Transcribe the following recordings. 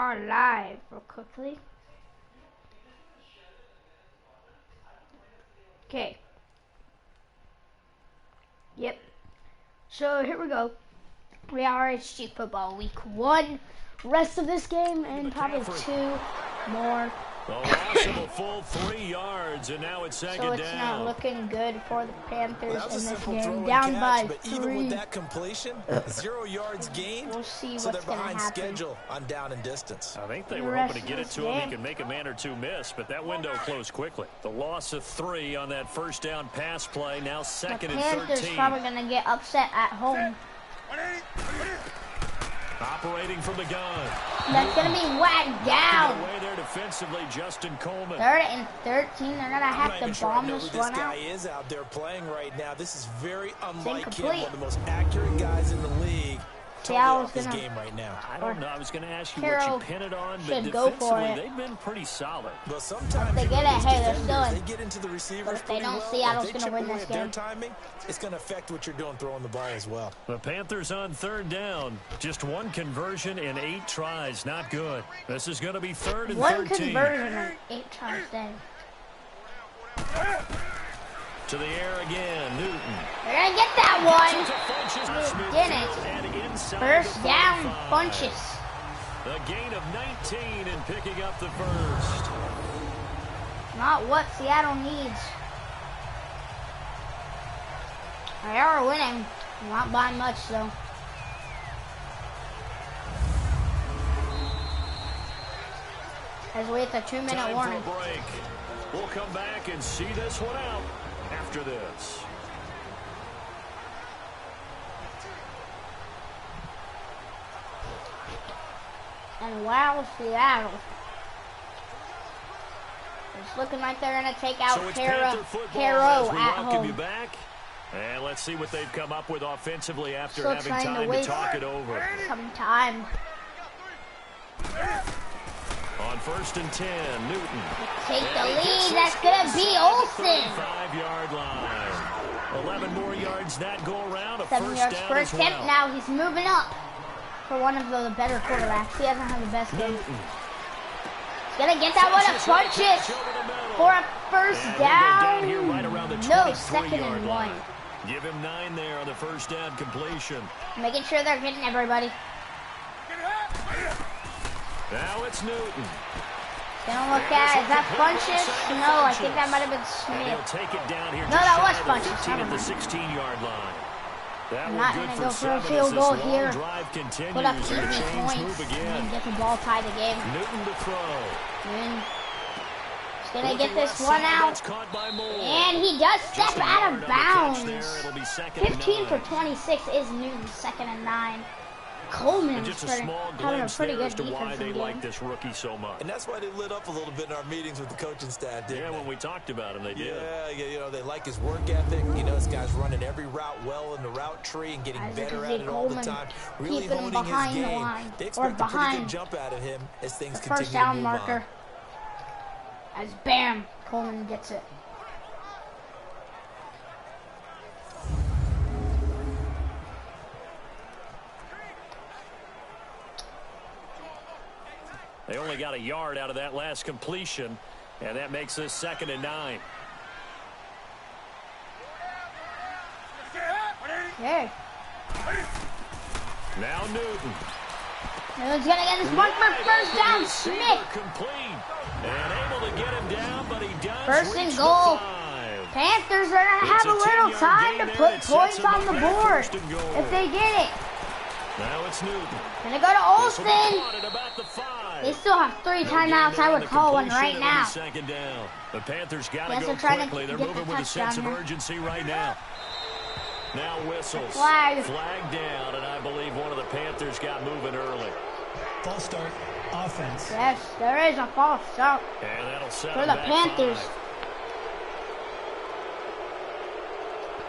are live real quickly. Okay. Yep. So here we go. We are RHG Football Week 1. Rest of this game and probably 2 more. The loss of a full 3 yards, and now it's second down. So it's not looking good for the Panthers in this game. Down by 3. But even with that completion, 0 yards gained. We'll see so what's they're going to behind happen. schedule on down and distance. I think they were hoping to get it to him. He could make a man or two miss, but that window closed quickly. The loss of 3 on that first down pass play. Now second and 13. The Panthers probably going to get upset at home. Operating from the gun. That's going to be whacked down. Away there defensively, Justin Coleman. 3rd and 13. They're going to have to bomb this one This out. guy is out there playing right now. This is very unlike him. One of the most accurate guys in the league. Totally this game right now. I don't know. I was going to ask you Caro what you pin it on, but should go for defensively, it. they've been pretty solid. Well, sometimes if they get it, hey, they're still in. They get into the receivers but if they don't, well, Seattle's going to win this game. Their timing, it's going to affect what you're doing throwing the ball as well. The Panthers on 3rd down. Just 1 conversion in 8 tries. Not good. This is going to be 3rd and 13. 1 conversion in 8 tries then. To the air again, Newton. They're going to get that one. They didn't. First down, Funches. The gain of 19 and picking up the first. Not what Seattle needs. They are winning. Not by much, though. As we hit the 2-minute warning. For a break. We'll come back and see this one out after this. And wow, Seattle. It's looking like they're going to take out Caro at home. And let's see what they've come up with offensively after Still having trying time to to talk it over. Some time. On 1st and 10, Newton. Take the lead. That's going to be Olsen. 5-yard line. 11 more yards that go around. 7 yards per attempt. Now he's moving up for one of the better quarterbacks. He hasn't had the best game. He's going to get that one at Funches for a first down. No, 2nd and 1. Give him 9 there on the first down completion. Making sure they're getting everybody. Now it's Newton. Don't look at it. Is that Funches? No, I think that might have been Smith. He'll take it down here. No, that was Funches. At the 16-yard line. I'm not going to go for a field goal here. Put up easy points and get the ball tied the game. Newton to throw. He's going to get this one out. And he does step out of bounds. 15 for 26 is Newton's 2nd and 9. Coleman is having a pretty good defensive game. Like this rookie so much. And that's why they lit up a little bit in our meetings with the coaching staff, didn't they? When we talked about him, they did. Yeah, you know, they like his work ethic. You know, this guy's running every route well in the route tree and getting better at it all the time. Really honing his game. They expect a pretty good jump out of him as things continue to move on. First down marker. As bam, Coleman gets it. They only got a yard out of that last completion, and that makes this 2nd and 9. Okay. Now Newton. Newton's going to get this one for first down. Smith. Complete. And able to get him down, but he does. First and goal. Panthers are going to have a little time to put points on the board if they get it. Now it's Newton. Gonna go to Olsen. They still have 3 timeouts. I would call one right now. Second down. The Panthers got to go quickly. They're moving with a sense of urgency right now. Now whistles. Flag down, and I believe one of the Panthers got moving early. False start. Offense. Yes, there is a false start and that'll set for the Panthers.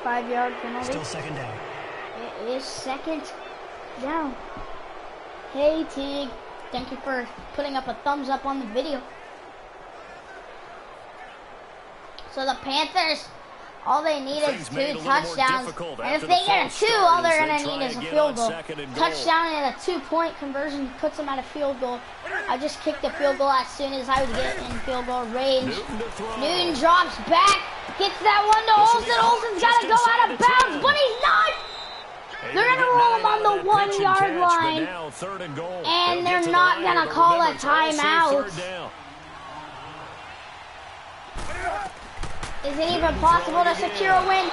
5-yard penalty. Still 2nd down. It is 2nd down. Hey, Tig. Thank you for putting up a thumbs up on the video. So the Panthers All they need is 2 touchdowns. And if they get a 2, all they're going to need is a field goal. Touchdown and a 2-point conversion puts them at a field goal. I just kicked the field goal as soon as I would get in field goal range. Newton drops back, gets that one to Olsen. Olsen's got to go out of bounds, but he's not. They're going to roll him on the 1-yard line. And they're not going to call a timeout. Is it even possible to secure a win?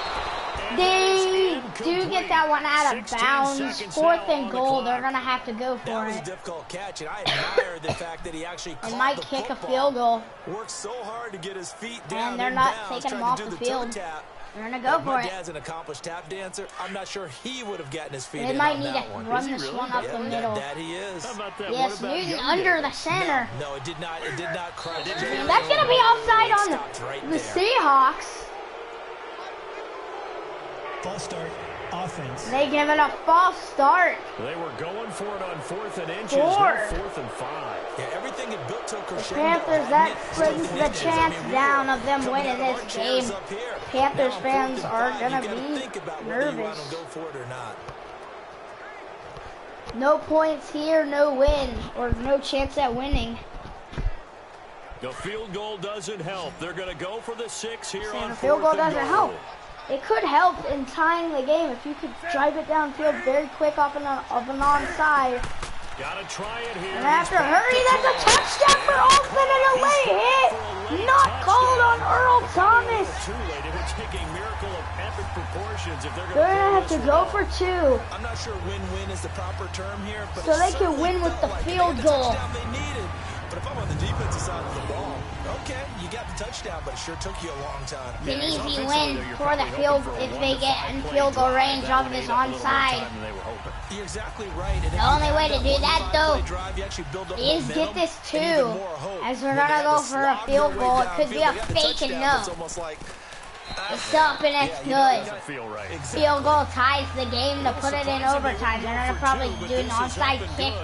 They do get that one out of bounds. 4th and goal. They're going to have to go for it. That was a difficult catch, and I admire the fact that he actually They might kick a field goal. Worked so hard to get his feet down. And they're not taking him off the field. They're going to go for it. My dad's an accomplished tap dancer. I'm not sure he would have gotten his feet in They might on need that to one. run this one up the middle. That he is. Yes, Newton under the center. No, it did not crush. That's going to be offside on the Seahawks. False start, offense. They give it a false start. They were going for it on 4th and inches. 4th and 5. Yeah, everything had built to a crescendo. Panthers, that brings the chance down of them winning this game. Panthers fans are going to be nervous. No points here, no win, or no chance at winning. The field goal doesn't help. They're going to go for the 6 here on 4th and goal. The field goal doesn't help. It could help in tying the game if you could drive it downfield very quick off an onside. Gotta try it here. And after hurry, that's a touchdown for Olsen and a late hit. Not called on Earl Thomas. Too late. It would take a miracle of epic proportions if they're going to have to go for 2. I'm not sure win-win is the proper term here, but so they can win with the field goal. But if I'm on the defensive side of the ball, okay, you got the touchdown, but it sure took you a long time. It's an easy win for the field if they get in field goal range of this onside. You're exactly right. The only way to do that, though, is get this 2. As we're going to go for a field goal, it could be a fake and no. It's up and it's good. Field goal ties the game to put it in overtime. They're going to probably do an onside kick.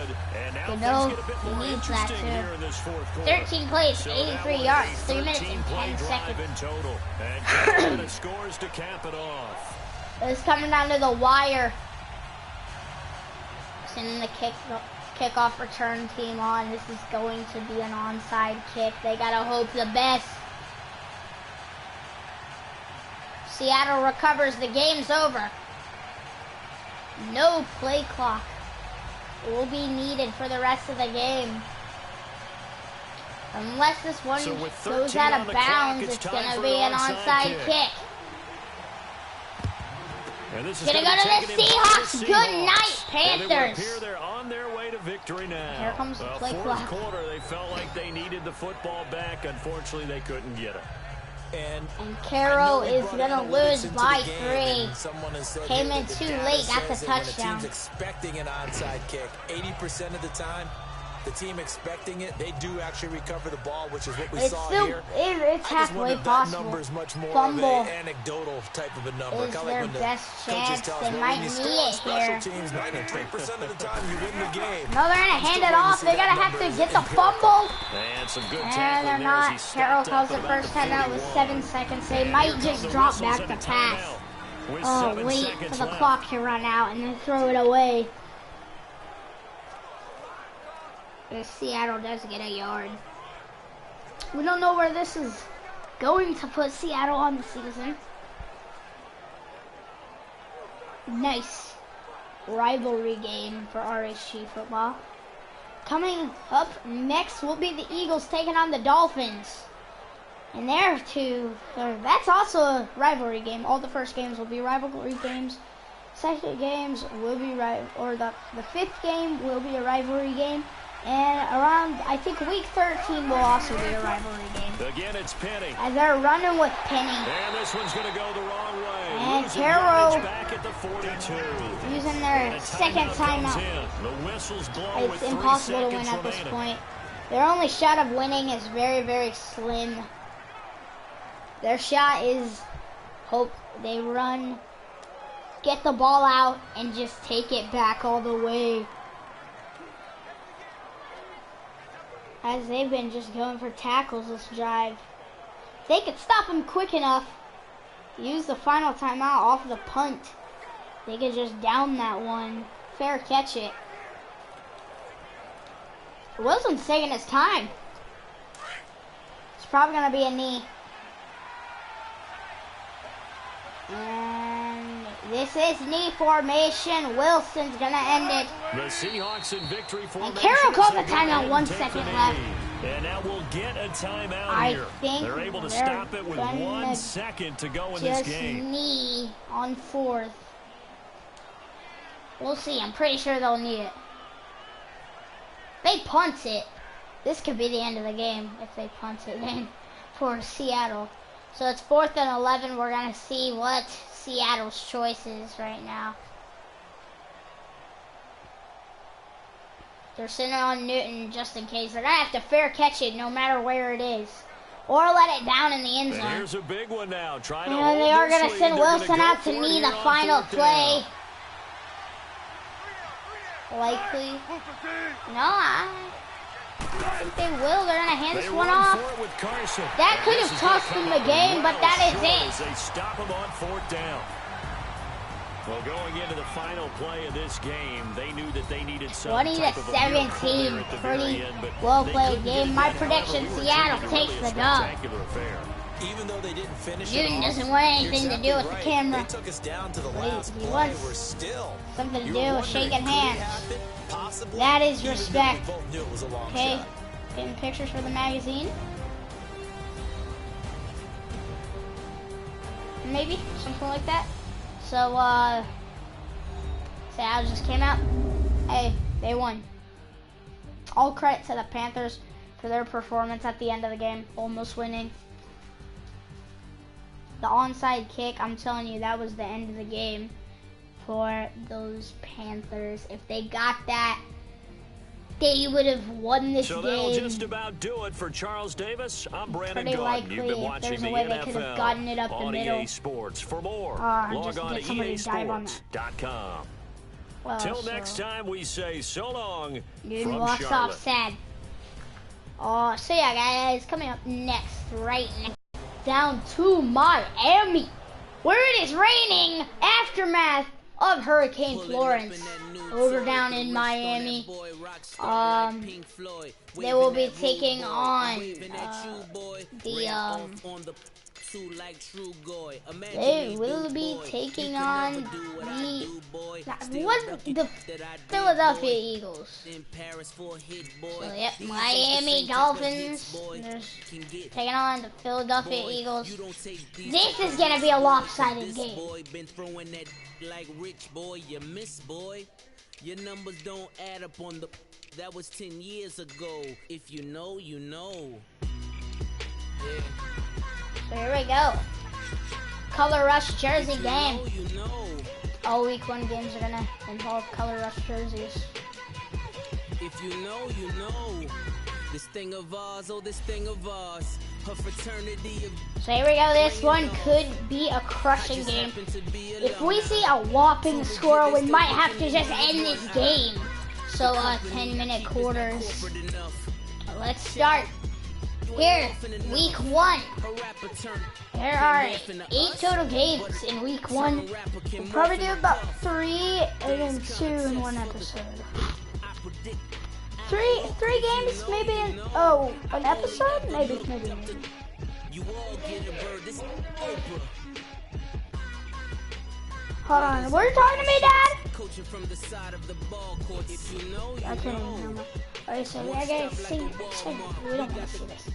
You know, he needs that too. 13 plays, 83 yards, 3 minutes and 10 seconds. It's coming down to the wire. Sending the kickoff return team on. This is going to be an onside kick. They gotta hope the best. Seattle recovers. The game's over. No play clock will be needed for the rest of the game. Unless this one goes out of bounds, it's going to be an onside kick. It's going to go to the Seahawks. Good night, Panthers. They're on their way to victory now. Here comes the play clock. Fourth quarter, they felt like they needed the football back. Unfortunately, they couldn't get it. And Caro is going to lose by 3. Came in too late, got the touchdown. The team's expecting an onside kick. 80% of the time, the team expecting it, they do actually recover the ball, which is what we saw here. It's halfway possible. Number is much more Fumble of an anecdotal type of a number. is their best chance. They might need it here. 93% of the time, you win the game. No, they're going to hand it off. They're going to have to get the fumble. And they're not. Carroll calls the first time out with 7 seconds. They might just drop back the pass. Oh, wait for the clock to run out and then throw it away. Seattle does get a yard. We don't know where this is going to put Seattle on the season. Nice rivalry game for RHG Football. Coming up next will be the Eagles taking on the Dolphins. And that's also a rivalry game. All the first games will be rivalry games. Second games will be the 5th game will be a rivalry game. And around, I think, week 13 will also be a rivalry game. Again, it's Penny. As they're running with Penny. And this one's going to go the wrong way. And Caro back at the 42. Using their second timeout. It's impossible to win at this point. Their only shot of winning is very, very slim. Their shot is hope they run, get the ball out, and just take it back all the way. As they've been just going for tackles this drive. If they could stop him quick enough, use the final timeout off the punt. They could just down that one. Fair catch it. Wilson's taking his time. It's probably going to be a knee. And this is knee formation. Wilson's going to end it. The Seahawks in victory formation. And Carroll called the timeout, 1 second left. And now we'll get a timeout here. I think they're able to stop it with 1 second to go in this game. Just knee on 4th. We'll see. I'm pretty sure they'll need it. They punt it. This could be the end of the game if they punt it in for Seattle. So it's 4th and 11. We're going to see what Seattle's choice is right now. They're sitting on Newton just in case. They're going to have to fair catch it no matter where it is. Or let it down in the end zone. And here's a big one now. And they are going to send Wilson out to knee the final play. Likely. No, I think they will. They're going to hand this one off. That could have cost them the game, but that is it. They stop them on 4th down. Well, going into the final play of this game, they knew that they needed some 20-17. Pretty well played game. My prediction, Seattle takes the dub. Even though they didn't finish Newton doesn't want anything to do with the camera. They took us down to the last He play. wants We're still something to do with shaking hands. That is respect. Okay, getting pictures for the magazine. Maybe, something like that. So, Seattle just came out. Hey, they won. All credit to the Panthers for their performance at the end of the game, almost winning. The onside kick, I'm telling you, that was the end of the game for those Panthers. If they got that, they would have won this game. So that'll just about do it for Charles Davis. I'm Brandon Pretty Gunn. likely, You've been if watching there's a the way they NFL could have gotten it up the on middle. EA Sports. For more, Just log on get to somebody to dive on that. easports.com. Well, Till next time, we say so long Newton from walks Charlotte. off sad. So yeah, guys, coming up next, right now, down to Miami, where it is raining, aftermath of Hurricane Florence. Over down in Miami, they will be taking on the Philadelphia Eagles. So yep, Miami Dolphins. They're taking on the Philadelphia Eagles. This is gonna be a lopsided game. Like rich boy, you miss boy. Your numbers don't add up on the. That was 10 years ago. If you know, you know. Yeah. So here we go. Color Rush jersey game. You know. All week 1 games are gonna involve Color Rush jerseys. If you know, you know. This thing of ours, oh, this thing of ours. A fraternity of. So here we go. This one could be a crushing game. If we see a whopping score, we might have to just end this game. So 10-minute quarters. Let's start. Here, week 1. There are 8 total games in week 1. We'll probably do about 3 and then 2 in one episode. 3 games, maybe an episode? Maybe. Hold on, were you talking to me, Dad? I can't even remember. Alright, so we gotta see. We don't want to see this.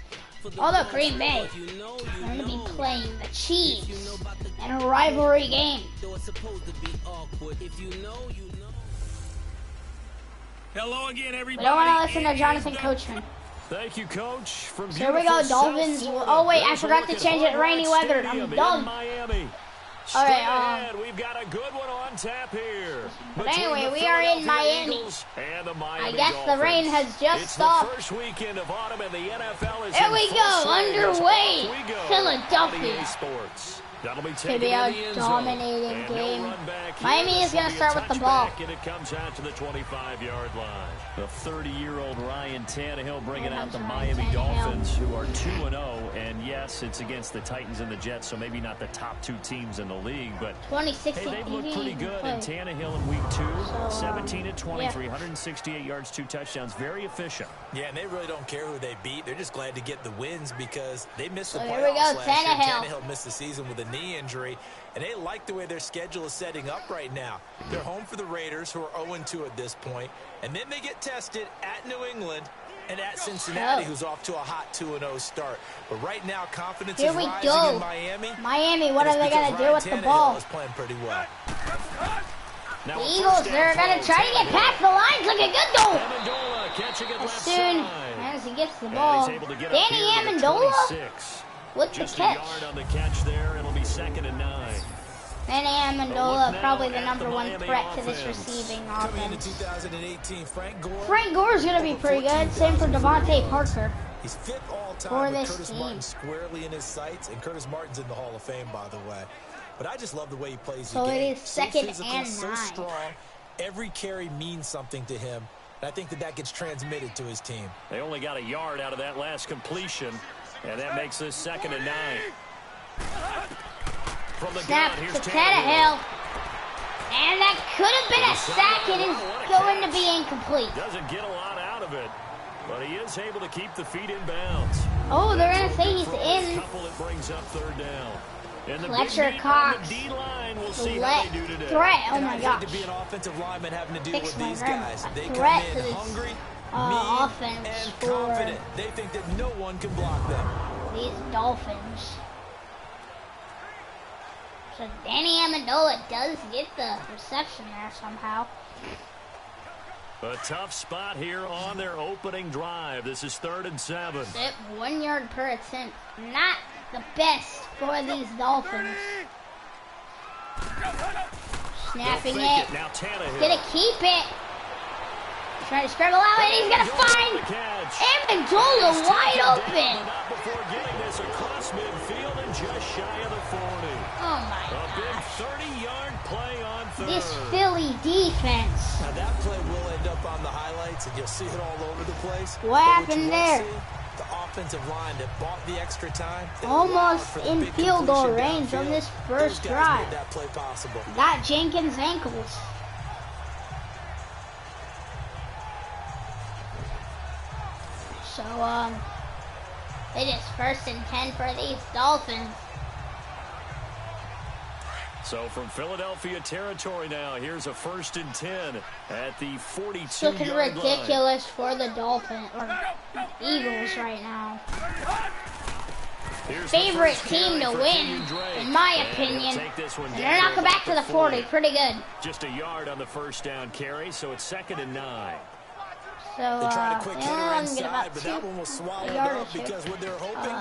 Although Green Bay, they're going to be playing the Chiefs in a rivalry game. Hello again, everybody. We don't want to listen to Jonathan Coachman. Thank you, Coach. From so here we go, Dolphins. Oh wait, I forgot to change it. Rainy weather. I'm done. Miami. All right. We've got a good one on tap here. But anyway, we are in Miami. I guess the rain has just stopped. It's the first weekend of autumn, and the NFL is there we go, underway. Philadelphia. That'll be to be a dominating game. Miami is going to start with the ball. And it comes out to the 25-yard line. The 30-year-old Ryan Tannehill bringing out the Miami Dolphins, who are 2-0. And yes, it's against the Titans and the Jets, so maybe not the top two teams in the league. But hey, they've looked pretty good. And Tannehill in week 2, 17 of 23, 168 yards, 2 touchdowns. Very efficient. Yeah, and they really don't care who they beat. They're just glad to get the wins because they missed the playoffs here we go, last year. Tannehill missed the season with a knee injury, and they like the way their schedule is setting up right now. They're home for the Raiders, who are 0-2 at this point, and then they get tested at New England and at Cincinnati, who's off to a hot 2-0 start. But right now, confidence is rising in Miami. Miami, what are they going to do with the ball? Is playing pretty well. The Eagles, they're going to try to get past the lines. Looking good, though. As soon as he gets the ball, Danny Amendola with the catch. Yard on the catch there. It'll be 2nd and 9. Danny Amendola, probably the #1 threat to this receiving offense. 2018, Frank Gore's going to be pretty good. Same for Devontae Parker. He's 5th all-time for with this Curtis team. Martin squarely in his sights, and Curtis Martin's in the Hall of Fame, by the way. But I just love the way he plays the game. So it is 2nd physical, and 9. So strong. Every carry means something to him. And I think that gets transmitted to his team. They only got a yard out of that last completion, and that makes this 2nd and 9. From the Snap gun, here's to Tannehill. And that could have been a sack. It is going to be incomplete. Doesn't get a lot out of it, but he is able to keep the feet in bounds. Oh, they're going to say he's in. Couple that brings up 3rd down. And the Fletcher Cox, we'll see threat. Oh my gosh. To be an offensive lineman having to deal Fix with my these grammar. guys. They Threat come in hungry, mean, offense and for confident. They think that no one can block them. these Dolphins. So Danny Amendola does get the reception there somehow. A tough spot here on their opening drive. This is 3rd and 7. 1 yard per attempt. Not the best for these Dolphins. Snapping it. Now Tannehill. Gonna keep it. Trying to scramble out, and he's gonna find Amendola wide open. Not before getting this across midfield and just shy of the 40. Oh my A big gosh. 30-yard play on 3rd. This Philly defense. Now that play will end up on the highlights, and you'll see it all over the place. What happened there? The offensive line that bought the extra time. Almost in field goal range on this first drive. Made that play possible. Got Jenkins' ankles. So, it is 1st and 10 for these Dolphins. So from Philadelphia territory now, here's a 1st and 10 at the 42-yard line. Looking ridiculous for the Dolphins, or Eagles right now. Favorite team to win, in my opinion. And they're knocking back to the 40, pretty good. Just a yard on the 1st down carry, so it's 2nd and 9. So, they tried a quick hitter inside, about but that one was swallowed up because what they're hoping,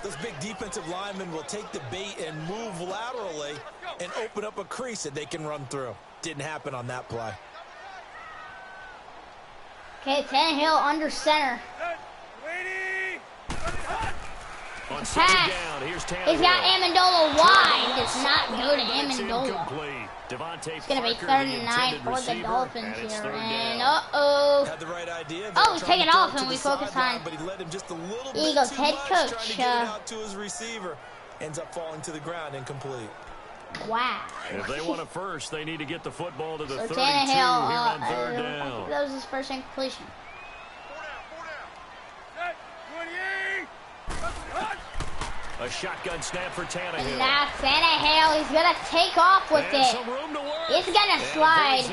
those big defensive linemen will take the bait and move laterally and open up a crease that they can run through. Didn't happen on that play. Okay, Tannehill under center. On pass. Down, here's He's got Amendola wide. Does not go to Amendola. It's going to be 3rd and 9 for the Dolphins here. And Had the right idea. Oh, he's taking off, and we focus on but he led him just a little Eagles bit head coach. Trying to get it out to his receiver. Ends up falling to the ground, incomplete. Wow. If they want a first, they need to get the football to the 32 Tannehill, here on 3rd I down. think that was his first incompletion. A shotgun snap for Tannehill. And now Tannehill, he's going to take off with it. It's going to slide.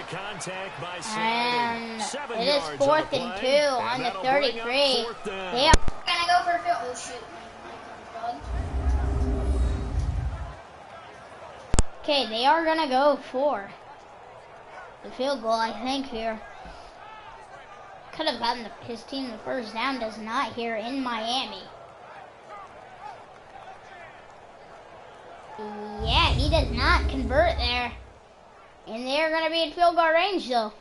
And it is 4th and 2 on the 33. They are going to go for a field. Oh, shoot. Okay, they are going to go for the field goal, I think, here. Could have gotten his team the 1st down, does not here in Miami. Yeah, he does not convert there. And they're going to be in field goal range, though.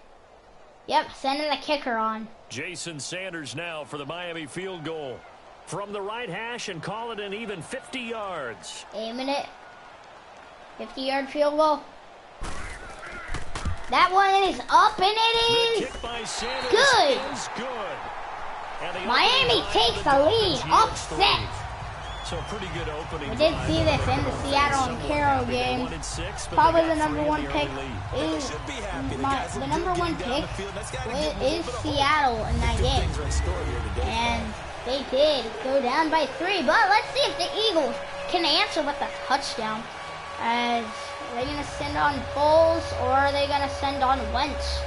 Yep, sending the kicker on. Jason Sanders now for the Miami field goal. From the right hash and call it an even 50 yards. Aiming it 50-yard field goal. That one is up, and it is good. Miami takes the lead, offset. So pretty good opening. We did see this in the Seattle and Caro game. Probably the number one pick is the number one pick is Seattle in that game, and they did go down by 3. But let's see if the Eagles can answer with a touchdown. As are they gonna send on Foles or are they gonna send on Wentz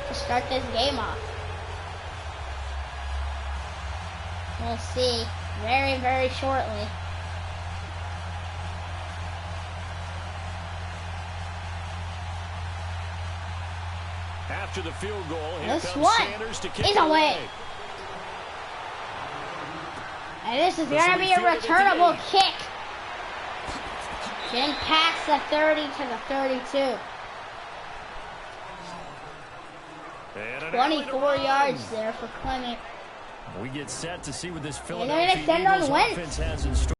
to start this game off? We'll see very, very shortly. After the field goal, here this comes one Sanders to kick is away. And this is going to be a returnable kick. Getting past the 30 to the 32. 24 yards there for Clement. We get set to see what this They're going Philadelphia to send on Eagles Wentz. offense has in store.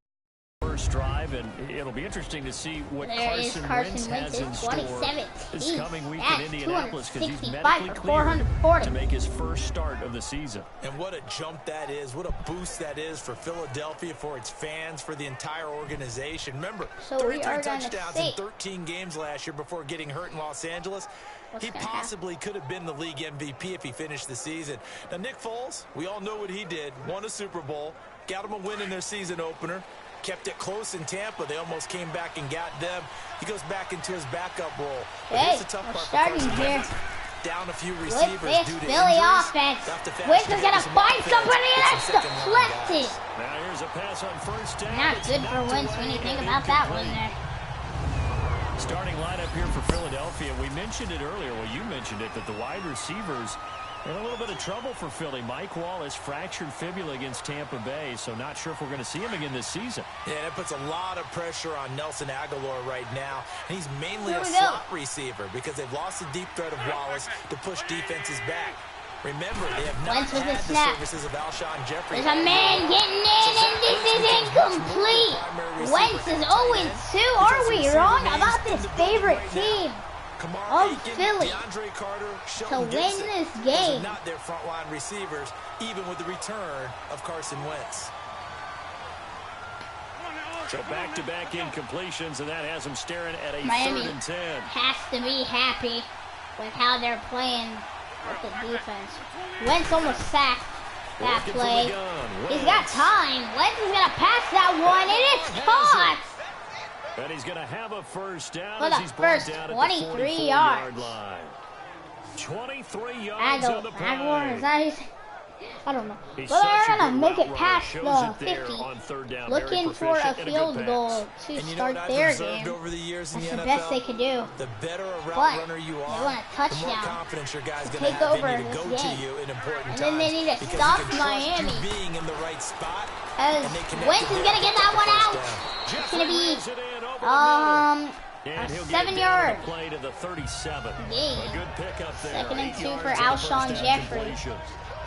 First drive, and it'll be interesting to see what Carson Wentz has in store this coming week in Indianapolis, because he's medically cleared to make his first start of the season. And what a jump that is, what a boost that is for Philadelphia, for its fans, for the entire organization. Remember, so 33 touchdowns in 13 games last year before getting hurt in Los Angeles. He possibly could have been the league MVP if he finished the season. Now, Nick Foles, we all know what he did. Won a Super Bowl, got him a win in their season opener. Kept it close in Tampa. They almost came back and got them. He goes back into his backup role. Hey, we're starting here. Down a few receivers with this due to Philly injuries. offense. Wentz is going to find somebody that's deflected. Now here's a pass on first down. Not good for Wentz when you think about that one there. Starting lineup here for Philadelphia. We mentioned it earlier. Well, you mentioned it, that the wide receivers in a little bit of trouble for Philly. Mike Wallace fractured fibula against Tampa Bay, so not sure if we're going to see him again this season. Yeah, that puts a lot of pressure on Nelson Aguilar right now. And he's mainly a slot receiver because they've lost the deep threat of Wallace to push defenses back. Remember, they have not had the services of Alshon Jeffrey. There's a man getting in, and this is incomplete. Wentz is 0-2. Are we wrong about this favorite team of Philly to win this game? Not their frontline receivers, even with the return of Carson Wentz. So back-to-back incompletions, and that has them staring at a Miami 3rd and 10. Has to be happy with how they're playing with the defense. Wentz almost sacked that play. He's got time. Wentz is going to pass that one, and it's caught. And he's going to have a first down for the first 23 yards. 23 yards on the play. Is that his? I don't know. But they're going to make it past the 50. Looking for a field goal to start their game. That's the best they could do. The better a route but runner you they are, want a touchdown the more confidence your guy's to going take to have over in you to this go game. to you in important And then they need to stop Miami. Being in the right spot, as Wentz is going to get that one out. It's going to be a 7-yard play to the 37. gain. A good pickup there. 2nd and 2 for Alshon Jeffrey.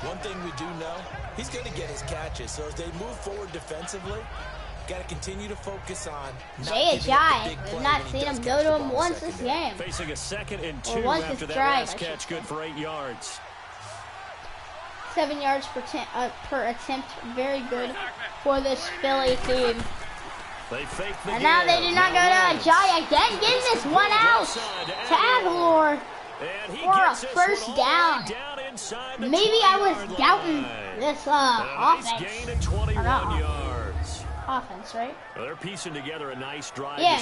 One thing we do know, he's going to get his catches. So as they move forward defensively, got to continue to focus on Jay Ajayi. We've not seen him go to him once this game. Facing a 2nd and 2 after that last catch, good for 8 yards. 7 yards per attempt, very good for this Philly team. And now they do not go to Ajayi again, getting this one out to Aguilar for a first down. Maybe I was doubting this offense. Offense, right? Well, they're piecing together a nice drive. Yeah.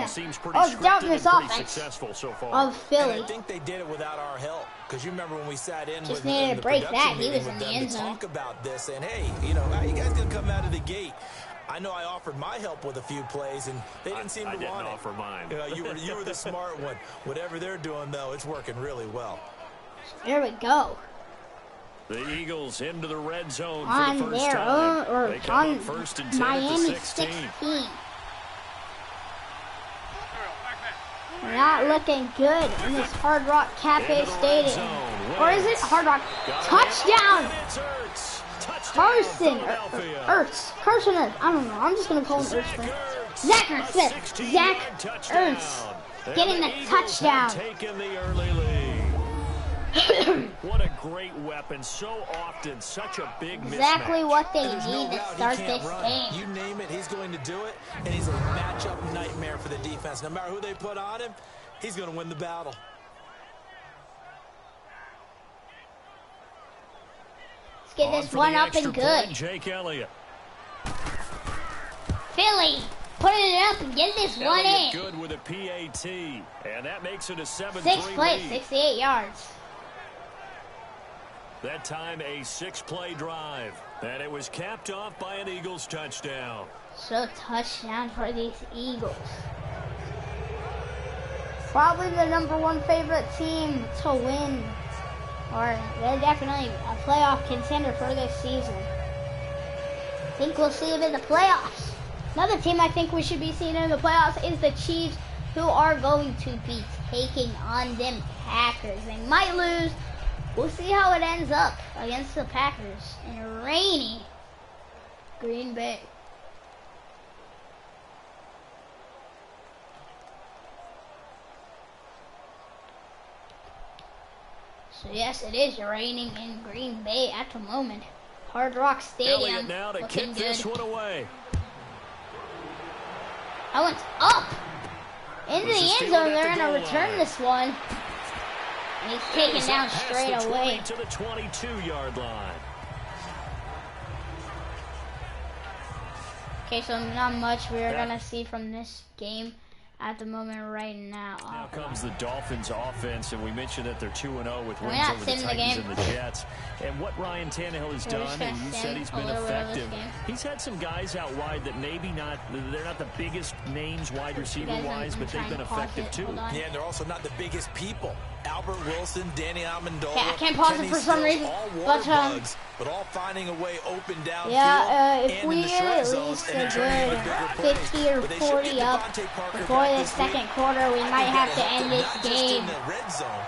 Seems I was doubting this offense successful so far. of Philly. And I think they did it without our help. Because you remember when we sat in Just with needed the to break that. production He was meeting in with the them end to zone. talk about this, and hey, you know, how you guys gonna come out of the gate? I know I offered my help with a few plays, and they didn't seem to want it. I didn't offer mine. You were the smart one. Whatever they're doing, though, it's working really well. There we go. The Eagles into the red zone On for the first their time. own, or They come on up 1st and 10 Miami at the 16. 16. Not looking good in this Hard Rock Cafe Stadium. Or is it Hard Rock? Touchdown! Carson Ertz. I don't know. I'm just going to call him Ertz. Zach Ertz. Zach Ertz getting the touchdown. Taking the early lead. What a great weapon. So often, such a big mismatch. Exactly what they need to start this game. You name it, he's going to do it, and he's a matchup nightmare for the defense. No matter who they put on him, he's going to win the battle. Let's get this one up and good. Jake Elliott. Philly, putting it up and get this one in. Good with a PAT, and that makes it a 7-3 6 plays, lead. 68 yards. That time a 6-play drive, and it was capped off by an Eagles touchdown. So touchdown for these Eagles. Probably the #1 favorite team to win, or they're definitely a playoff contender for this season. I think we'll see them in the playoffs. Another team I think we should be seeing in the playoffs is the Chiefs, who are going to be taking on them Packers. They might lose. We'll see how it ends up against the Packers in rainy Green Bay. So yes, it is raining in Green Bay at the moment. Hard Rock Stadium now to looking kick good. this one away. That one's up into the end zone. They're going to return this one. And he's taken down straight away. To the 22-yard line. Okay, so not much we are going to see from this game at the moment right now. Now comes the Dolphins offense, and we mentioned that they're 2-0 with We're wins not over the seeing the Titans game. and the Jets. And what Ryan Tannehill has We're just done, and gonna you said sim he's a been little bit of this effective. game. He's had some guys out wide that maybe they're not the biggest names wide receiver-wise, but they've been effective too. Yeah, and they're also not the biggest people. Albert Wilson, Danny Amendola, Yeah, I can't pause it for some reason, all but bugs, but all finding a way open downfield. yeah, if and we in the short at zones least and a returning good with bigger 50 plays. or But they should 40 get up Devontae Parker before back the this week. second quarter, we might have to end this Not just game. in the red zone.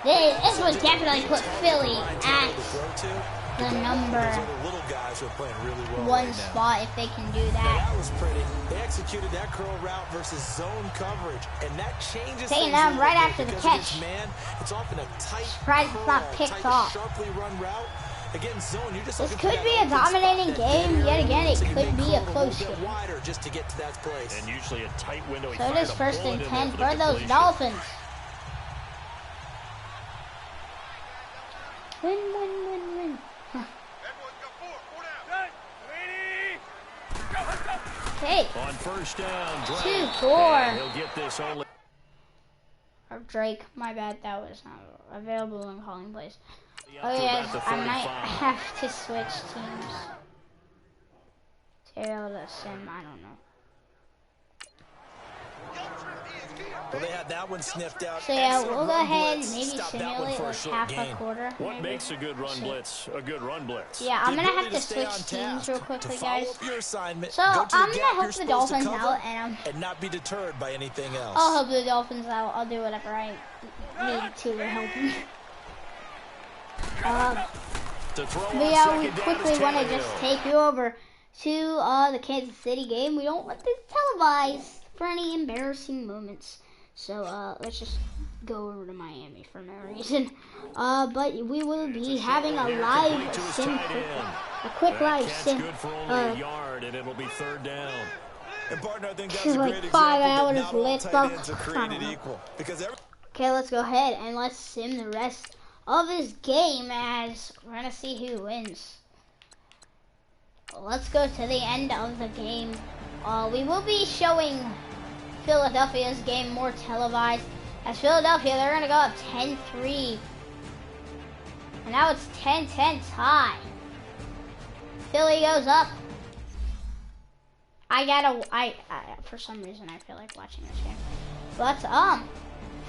This would definitely put Philly at the #1 spot if they can do that. That was pretty. They executed that curl route versus zone coverage, and that changes Taking things them a right little after bit the because catch. against man, it's often a tight Surprised it's not curl, picked tight, off. sharply run route. Against zone, you're just This looking could for be that a open spot, dominating that dead game. area, Yet again, it so you could may be a curl close little bit game. wider just to get to that place. And usually a tight window. So it is 1st and 10 for those Dolphins. Win, win, win, win. Huh. Okay. On first down, Drake. 2-4. And he'll get this only. Or Drake, my bad, that was not available in calling plays. Up Oh to yes, about the I might 35. have to switch teams. Tail to sim, I don't know. Well, they had that one sniffed out. So yeah, Excellent we'll go run ahead and blitz. maybe Stop that one simulate for a like short half gain. a quarter. What maybe. makes a good run blitz a good run blitz? Yeah, I'm The gonna have ability to stay switch on teams task, real to quickly, follow guys. up your assignment, So go to the I'm gonna gap help you're the supposed to Dolphins cover, out, and and not be deterred by anything else. I'll help the Dolphins out. I'll do whatever I need to help them. To throw But on yeah, we second down quickly is want to Tannehill. just take you over to the Kansas City game. We don't want this televised for any embarrassing moments. So let's just go over to Miami for no reason. But we will be having a live sim, a quick live sim. Good for only a yard, and it'll be third down. And partner, I think that's It's a like great 5 example hours that not all lit, tight though. ends are created equal. Because Okay, let's go ahead and let's sim the rest of this game as we're gonna see who wins. Let's go to the end of the game. We will be showing Philadelphia's game more televised. As Philadelphia, they're gonna go up 10-3. And now it's 10-10 tie. Philly goes up. I for some reason I feel like watching this game. But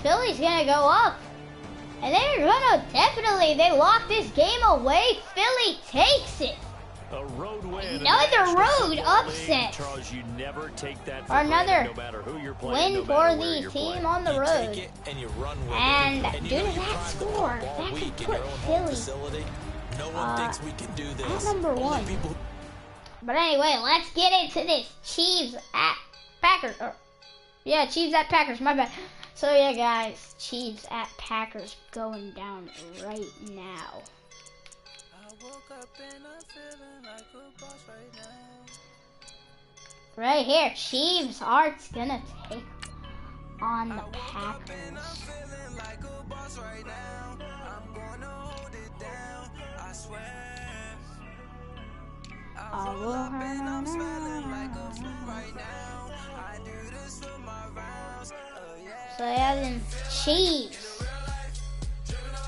Philly's gonna go up. And they're gonna they lock this game away. Philly takes it. A road win. Another road upset. Charles, you never take that for Another granted, no matter who you're playing, win no for matter where the you're team playing. on the you road. take it and you run with And it. And due you know to you that drive the score, ball that week could in your put own home Philly facility. No one thinks we can do this. at number Only one. people But anyway, let's get into this Chiefs at Packers. Yeah, Chiefs at Packers. My bad. So yeah, guys, Chiefs at Packers going down right now. Right here, Chiefs are gonna take on the Packers. So yeah, then Chiefs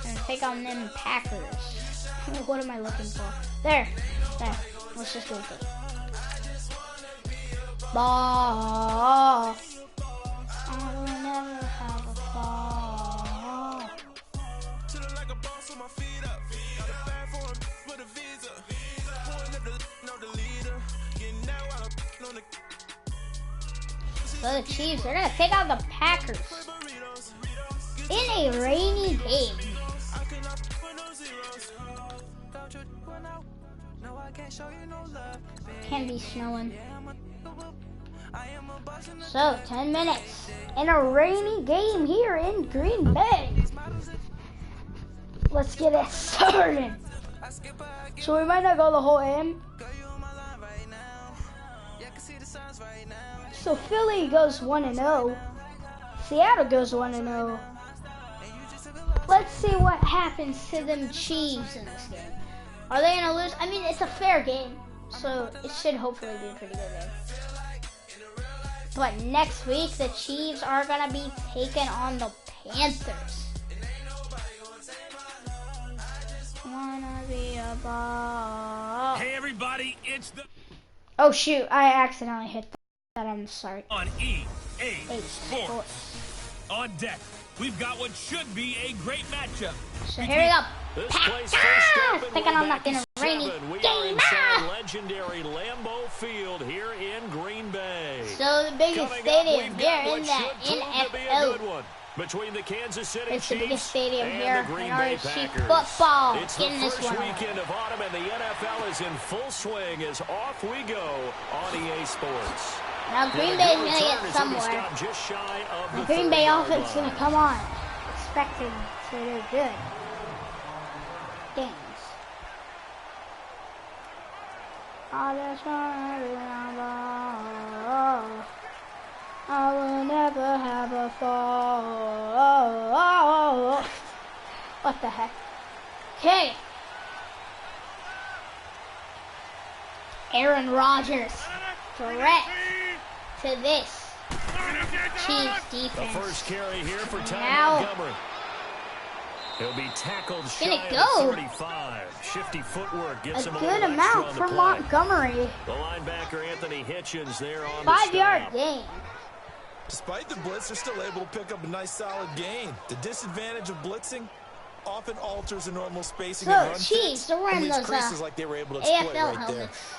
gonna take on them Packers. What am I looking for? There. Let's just go with it. Ball. I will never have a fall. So the Chiefs are gonna take out the Packers in a rainy game. Can't be snowing. So 10 minutes in a rainy game here in Green Bay. Let's get it started. So we might not go the whole game. So Philly goes 1-0. Seattle goes 1-0. Let's see what happens to them Chiefs in this game. Are they gonna lose? I mean, it's a fair game, so it should hopefully be a pretty good game. But next week, the Chiefs are gonna be taking on the Panthers. Wanna be a ball. Hey everybody, it's the... Oh shoot, I accidentally hit that, I'm sorry. On EA Sports. On deck, we've got what should be a great matchup. So here we go. Packers thinking I'm not in a rainy We are game. inside legendary Lambeau Field here in Green Bay. So the biggest stadium here in the NFL. Between the Kansas City It's the Chiefs biggest stadium and here the Green in Bay RHG Packers. Football. It's the Getting this first one. weekend of autumn, and the NFL is in full swing as off we go on EA Sports. Now Green Bay is going to get somewhere. Just shy of the Green Bay 30-yard offense is going line. to come on. Expecting to do good things. I just want to be on ball. I will never have a fall. What the heck? Okay. Aaron Rodgers. Threat to this Chiefs defense. The first carry here for Ty Now, Montgomery. He'll be tackled shy gonna of go. 35. Shifty footwork gets A him a good little amount extra for on the play. Montgomery. The linebacker Anthony Hitchens there on 5-yard the stop. gain. Despite the blitz, they're still able to pick up a nice solid gain. The disadvantage of blitzing often alters the normal spacing So, and run Chiefs, fits, they're wearing and leaves those, creases like they were able to exploit AFL right there. helmets.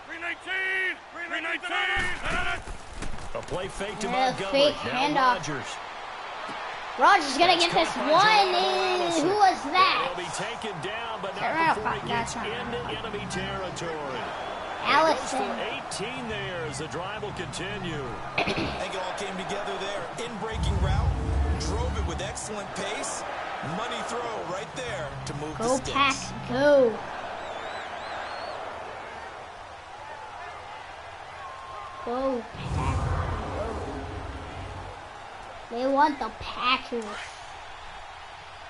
319! A play fake to Yeah, Montgomery. fake Now handoff. Rodgers. Rodgers gonna get That's this caught by one. Jamal Allison. Who was He'll that? be taken down, but Turn not around, before he that's gets not into enemy territory. Allison. For 18 there as the drive will continue. I think it all came together there. In-breaking route, drove it with excellent pace. Money throw right there to move Go the sticks. Pack, go. Go Pack, go. They want the Packers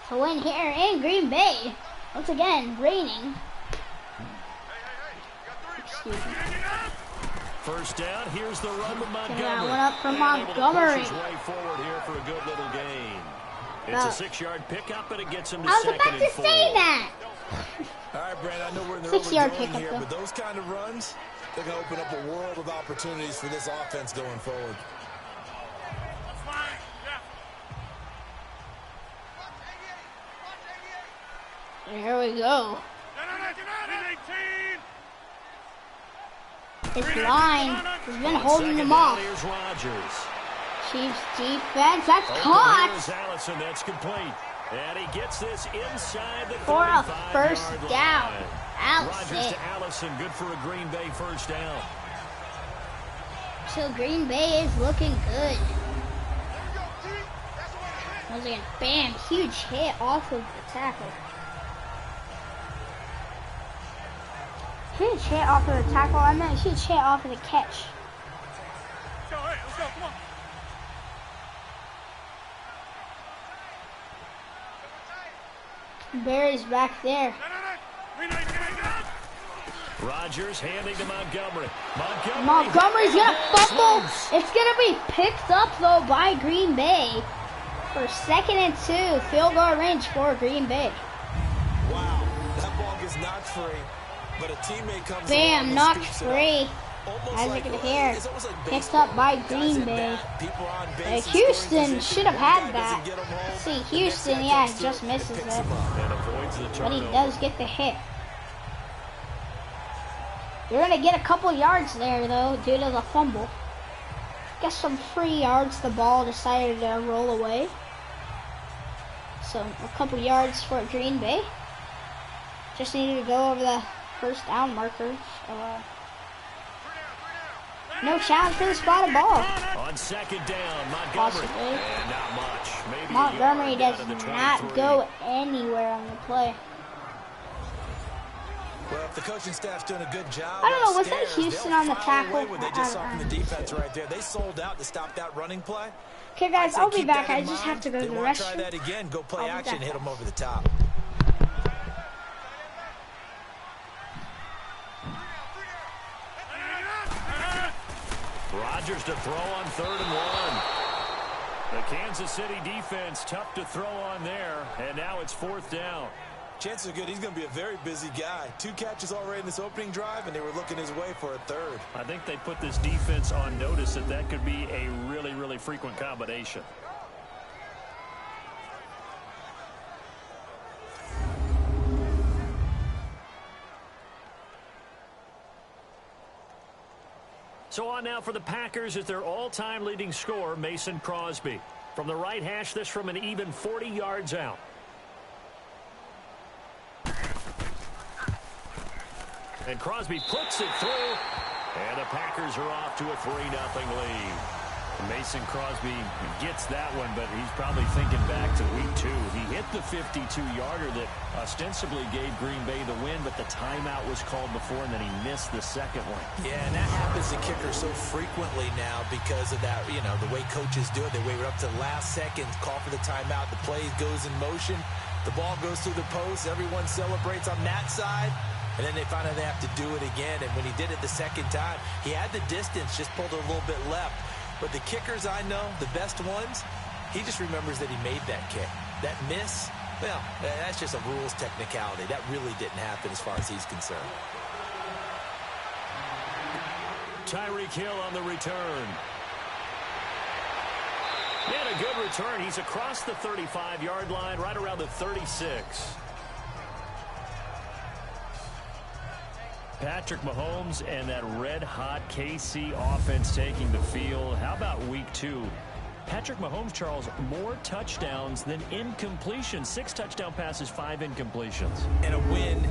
to win here in Green Bay. Once again, raining. Excuse me. First down, here's the run with Montgomery. that one up for And able to Montgomery. push his way forward here for a good little gain. It's a 6-yard pickup, and it gets him to I was second about and to 4. say that. All right, Brandon, I know we're in the 6-yard early going pickup, here, though. but those kind of runs, they're going to open up a world of opportunities for this offense going forward. Here we go. His line has been holding him off. Here's Rodgers. Chiefs defense, that's Here's caught Allison, that's complete. And he gets this inside the for a 35-yard first line. down. Rodgers to Allison, good for a Green Bay first down. So Green Bay is looking good. Once again, bam, huge hit off of the tackle. Huge hit off of the tackle. I meant huge hit off of the catch. Let's go, come on. Barry's back there. Rodgers handing to Montgomery. Montgomery's gonna fumble. It's gonna be picked up though by Green Bay for 2nd and 2, field goal range for Green Bay. Wow, that ball gets knocked free, but a teammate comes bam, knocked free. As you can hear, picked up by Green Bay. Houston should have had that. See, Houston, yeah, just misses it, but he does get the hit. You're going to get a couple yards there, though, due to the fumble. Get some free yards. The ball decided to roll away. So, a couple yards for Green Bay. Just needed to go over the first down marker. So, no challenge for the spotted ball. On 2nd down, Montgomery. Possibly. And not much. Maybe Montgomery does not go anywhere on the play. Well, if the coaching staff's doing a good job, I don't know, was that Houston on the tackle? They just saw from the defense right there. They sold out to stop that running play. Okay, guys, I'll be back. I just have to go to the restroom. Try that again. Go play action. Hit them over the top. Rodgers to throw on 3rd and 1. The Kansas City defense tough to throw on there, and now it's 4th down. Chances are good he's going to be a very busy guy. 2 catches already in this opening drive, and they were looking his way for a 3rd. I think they put this defense on notice that that could be a really, really frequent combination. So on now for the Packers is their all-time leading scorer, Mason Crosby. From the right hash, this from an even 40 yards out. And Crosby puts it through, and the Packers are off to a 3-0 lead. Mason Crosby gets that one, but he's probably thinking back to week 2. He hit the 52-yarder that ostensibly gave Green Bay the win, but the timeout was called before, and then he missed the second one. Yeah, and that happens to kickers so frequently now because of that, you know, the way coaches do it. They wait up to the last second, call for the timeout. The play goes in motion. The ball goes through the post. Everyone celebrates on that side. And then they finally have to do it again. And when he did it the second time, he had the distance, just pulled it a little bit left. But the kickers I know, the best ones, he just remembers that he made that kick. That miss, well, that's just a rules technicality. That really didn't happen as far as he's concerned. Tyreek Hill on the return. And a good return. He's across the 35-yard line, right around the 36. Patrick Mahomes and that red-hot KC offense taking the field. How about week 2? Patrick Mahomes, Charles, more touchdowns than incompletions. 6 touchdown passes, 5 incompletions. And a win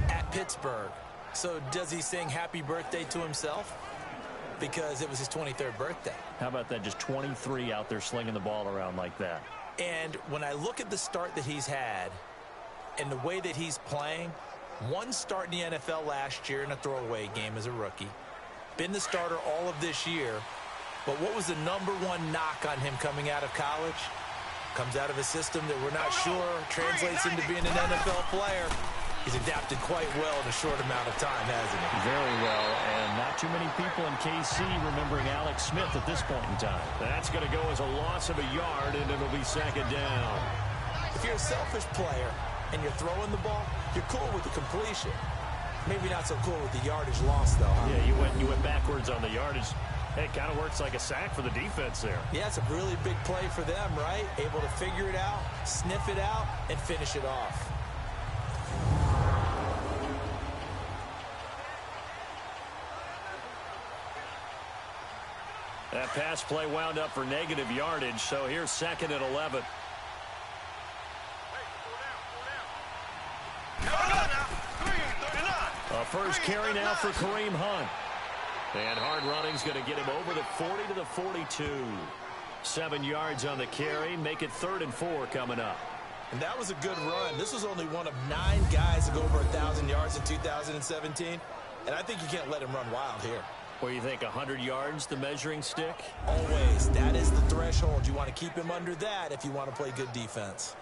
at Pittsburgh. So does he sing happy birthday to himself? Because it was his 23rd birthday. How about that? Just 23 out there slinging the ball around like that. And when I look at the start that he's had and the way that he's playing, one start in the NFL last year in a throwaway game as a rookie. Been the starter all of this year. But what was the #1 knock on him coming out of college? Comes out of a system that we're not sure translates into being an NFL player. He's adapted quite well in a short amount of time, hasn't he? Very well, and not too many people in KC remembering Alex Smith at this point in time. That's going to go as a loss of a yard, and it'll be 2nd down. If you're a selfish player and you're throwing the ball, you're cool with the completion. Maybe not so cool with the yardage loss, though. Huh? Yeah, you went backwards on the yardage. Hey, it kind of works like a sack for the defense there. Yeah, it's a really big play for them, right? Able to figure it out, sniff it out, and finish it off. That pass play wound up for negative yardage, so here's 2nd and 11. A first carry now for Kareem Hunt. And hard running's going to get him over the 40 to the 42. 7 yards on the carry. Make it 3rd and 4 coming up. And that was a good run. This was only one of 9 guys to go over 1,000 yards in 2017. And I think you can't let him run wild here. What do you think, 100 yards, the measuring stick? Always. That is the threshold. You want to keep him under that if you want to play good defense.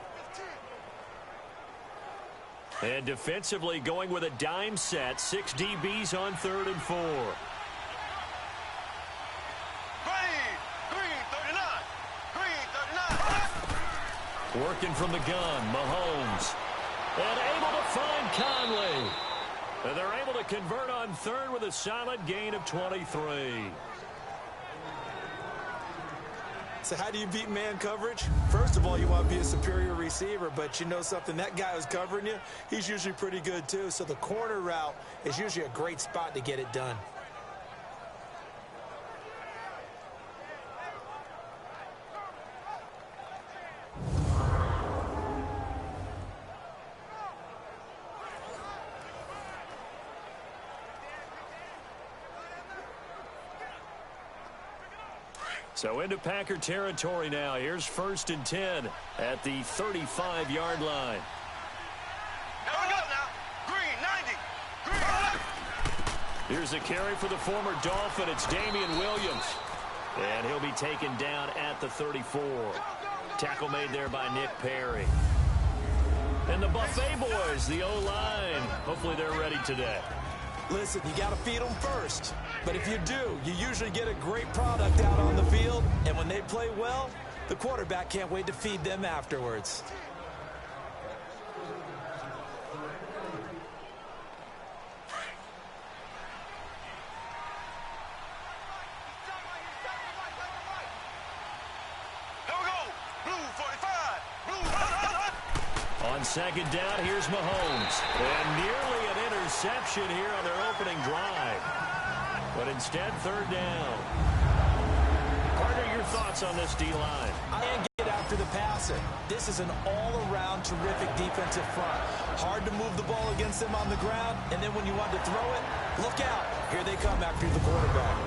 And defensively going with a dime set. 6 DBs on 3rd and 4. Working from the gun, Mahomes. And able to find Conley. And they're able to convert on 3rd with a solid gain of 23. So how do you beat man coverage? First of all, you want to be a superior receiver, but you know something, that guy who's covering you, he's usually pretty good too. So the corner route is usually a great spot to get it done. So into Packer territory now. Here's 1st and 10 at the 35-yard line. Here we go now. Green, 90. Green. Here's a carry for the former Dolphin. It's Damian Williams. And he'll be taken down at the 34. Tackle made there by Nick Perry. And the Buffet boys, the O-line. Hopefully they're ready today. Listen, you got to feed them first. But if you do, you usually get a great product out on the field. And when they play well, the quarterback can't wait to feed them afterwards. Here we go. Blue 45. Blue. On 2nd down, here's Mahomes. And nearly an interception here on their opening drive. But instead, 3rd down. Partner, your thoughts on this D-line? I can't get after the passer. This is an all-around terrific defensive front. Hard to move the ball against them on the ground, and then when you want to throw it, look out. Here they come after the quarterback.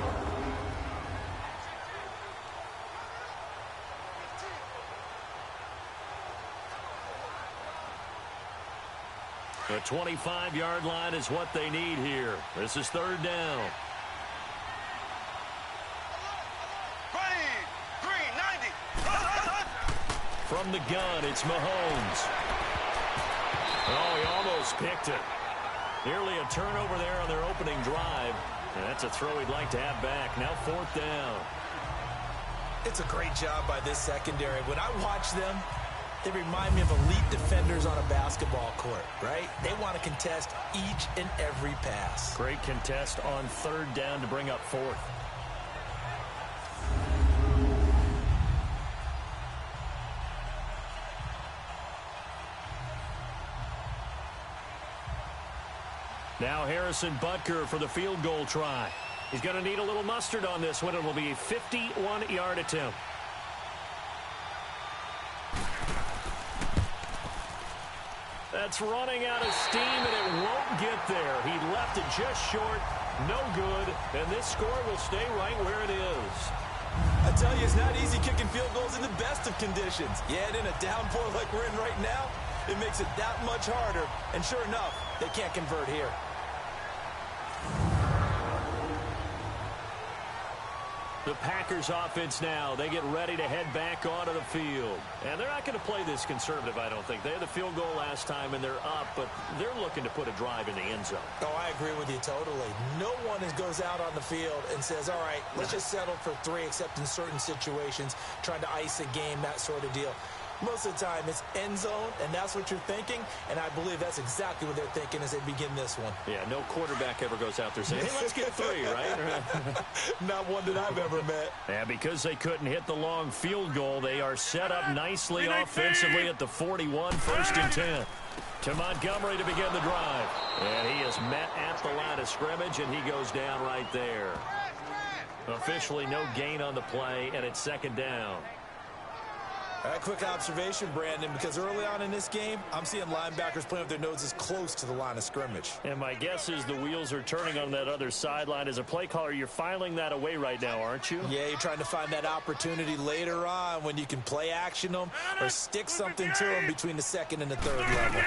The 25-yard line is what they need here. This is 3rd down. Green, 90. From the gun, it's Mahomes. Oh, he almost picked it. Nearly a turnover there on their opening drive. And that's a throw he'd like to have back. Now 4th down. It's a great job by this secondary. When I watch them, they remind me of elite defenders on a basketball court, right? They want to contest each and every pass. Great contest on 3rd down to bring up 4th. Now Harrison Butker for the field goal try. He's going to need a little mustard on this one. It will be a 51-yard attempt. That's running out of steam, and it won't get there. He left it just short. No good. And this score will stay right where it is. I tell you, it's not easy kicking field goals in the best of conditions. Yet in a downpour like we're in right now, it makes it that much harder. And sure enough, they can't convert here. The Packers offense now, they get ready to head back onto the field. And they're not going to play this conservative, I don't think. They had the field goal last time, and they're up, but they're looking to put a drive in the end zone. Oh, I agree with you totally. No one goes out on the field and says, all right, let's just settle for 3, except in certain situations, trying to ice a game, that sort of deal. Most of the time, it's end zone, and that's what you're thinking, and I believe that's exactly what they're thinking as they begin this one. Yeah, no quarterback ever goes out there saying, hey, let's get 3, right? Not one that I've ever met. Yeah, because they couldn't hit the long field goal, they are set up nicely offensively at the 41, 1st and 10. To Montgomery to begin the drive. And he is met at the line of scrimmage, and he goes down right there. Officially no gain on the play, and it's 2nd down. Quick observation, Brandon, because early on in this game, I'm seeing linebackers playing with their noses close to the line of scrimmage. And my guess is the wheels are turning on that other sideline. As a play caller, you're filing that away right now, aren't you? Yeah, you're trying to find that opportunity later on when you can play action them or stick something to them between the second and the third level.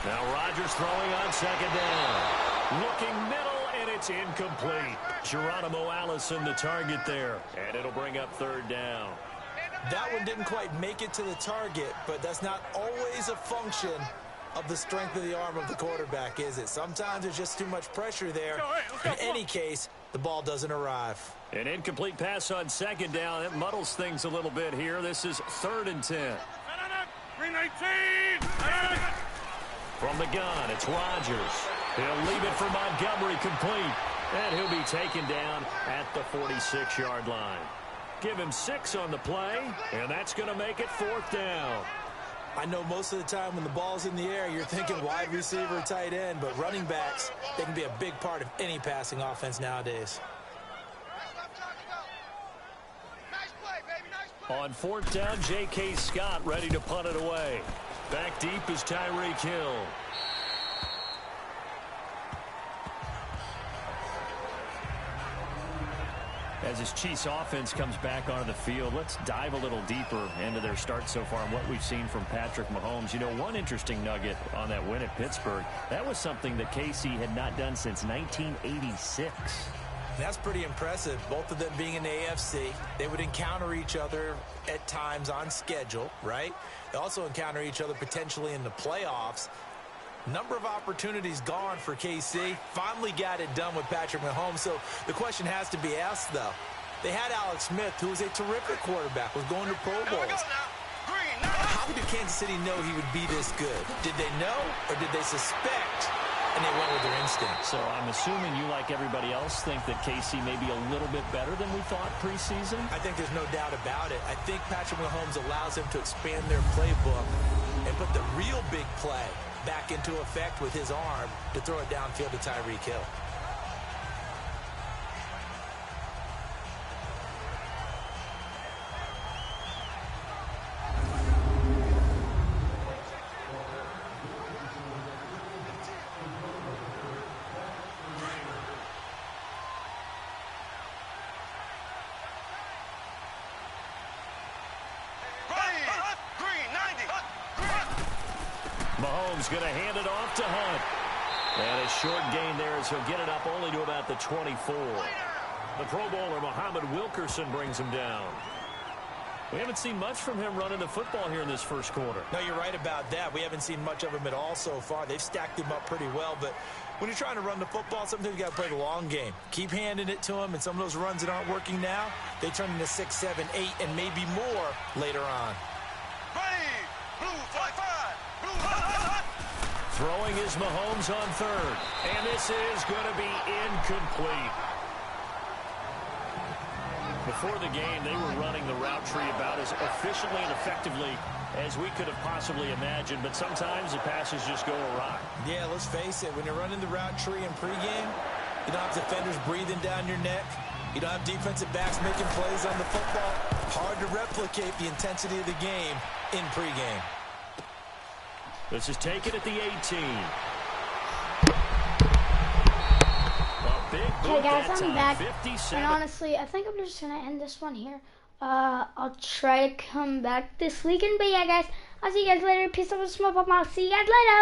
Now Rodgers throwing on second down. Looking middle, and it's incomplete. Geronimo Allison the target there. And it'll bring up third down. That one didn't quite make it to the target, but that's not always a function of the strength of the arm of the quarterback, is it? Sometimes there's just too much pressure there. In any case, the ball doesn't arrive. An incomplete pass on second down. It muddles things a little bit here. This is 3rd and 10. 319. From the gun, it's Rodgers. He'll leave it for Montgomery complete. And he'll be taken down at the 46-yard line. Give him 6 on the play, and that's going to make it 4th down. I know most of the time when the ball's in the air, you're thinking wide receiver, tight end, but running backs, they can be a big part of any passing offense nowadays. On 4th down, J.K. Scott ready to punt it away. Back deep is Tyreek Hill. As his Chiefs offense comes back onto the field, let's dive a little deeper into their start so far and what we've seen from Patrick Mahomes. You know, one interesting nugget on that win at Pittsburgh, that was something that KC had not done since 1986. That's pretty impressive. Both of them being in the AFC, they would encounter each other at times on schedule, right? They also encounter each other potentially in the playoffs. Number of opportunities gone for KC. Finally got it done with Patrick Mahomes. So the question has to be asked, though. They had Alex Smith, who was a terrific quarterback, was going to Pro Bowls. How did Kansas City know he would be this good? Did they know, or did they suspect, and they went with their instinct? So I'm assuming you, like everybody else, think that KC may be a little bit better than we thought preseason? I think there's no doubt about it. I think Patrick Mahomes allows them to expand their playbook and put the real big play back into effect with his arm to throw it downfield to Tyreek Hill. Mahomes going to hand it off to Hunt. And a short gain there as he'll get it up only to about the 24. The Pro Bowler Muhammad Wilkerson brings him down. We haven't seen much from him running the football here in this first quarter. No, you're right about that. We haven't seen much of him at all so far. They've stacked him up pretty well, but when you're trying to run the football, sometimes you got to play the long game. Keep handing it to him, and some of those runs that aren't working now, they turn into 6, 7, 8, and maybe more later on. Throwing is Mahomes on 3rd, and this is going to be incomplete. Before the game, they were running the route tree about as efficiently and effectively as we could have possibly imagined, but sometimes the passes just go awry. Yeah, let's face it, when you're running the route tree in pregame, you don't have defenders breathing down your neck. You don't have defensive backs making plays on the football. Hard to replicate the intensity of the game in pregame. This is taken at the 18. Hey guys, I'm back, and honestly, I think I'm just going to end this one here. I'll try to come back this weekend, but yeah guys, I'll see you guys later. Peace out, smoke up, I'll see you guys later.